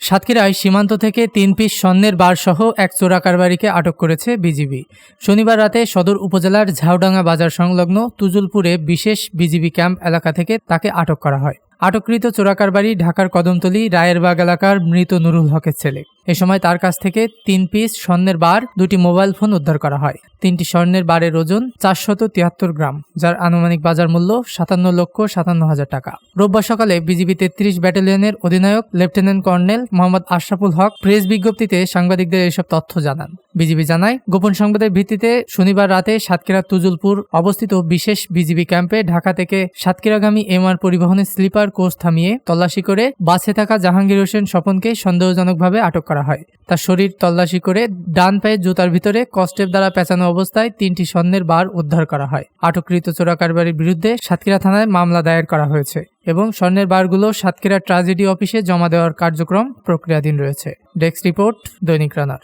সাতক্ষীরায় সীমান্ত থেকে ৩ পিস স্বর্ণের বারসহ এক চোরা কারবারিকে আটক করেছে বিজিবি। শনিবার রাতে সদর উপজেলার ঝাউডাঙ্গা বাজার সংলগ্ন তুজুলপুরে বিশেষ বিজিবি ক্যাম্প এলাকা থেকে তাকে আটক করা হয়। আটককৃত চোরা কারবারি ঢাকার কদমতলী রায়েরবাগ এলাকার মৃত নুরুল হকের ছেলে। এ সময় তার কাছ থেকে ৩ পিস স্বর্ণের বার, ২টি মোবাইল ফোন উদ্ধার করা হয়। ৩টি স্বর্ণের বারের ওজন ৪৭৩ গ্রাম, যার আনুমানিক বাজার মূল্য ৫৭,৫৭,০০০ টাকা। রোববার সকালে বিজিবি ৩৩ ব্যাটালিয়নের অধিনায়ক লেফটেন্যান্ট কর্নেল মোহাম্মদ আশরাফুল হক প্রেস বিজ্ঞপ্তিতে সাংবাদিকদের এসব তথ্য জানান। বিজিবি জানায়, গোপন সংবাদের ভিত্তিতে শনিবার রাতে সাতক্ষীরা তুজুলপুর অবস্থিত বিশেষ বিজিবি ক্যাম্পে ঢাকা থেকে সাতক্ষীরাগামী এমআর পরিবহনের স্লিপার কোচ থামিয়ে তল্লাশি করে বাসে থাকা জাহাঙ্গীর হোসেন স্বপনকে সন্দেহজনকভাবে আটক করা হয়। তার শরীর তল্লাশি করে ডান পায়ের জুতার ভিতরে কস্টেপ দ্বারা পেঁচানো অবস্থায় ৩টি স্বর্ণের বার উদ্ধার করা হয়। আটককৃত চোরা কারবারির বিরুদ্ধে সাতক্ষীরা থানায় মামলা দায়ের করা হয়েছে এবং স্বর্ণের বারগুলো সাতক্ষীরা ট্রাজেডি অফিসে জমা দেওয়ার কার্যক্রম প্রক্রিয়াধীন রয়েছে। ডেস্ক রিপোর্ট, দৈনিক রানার।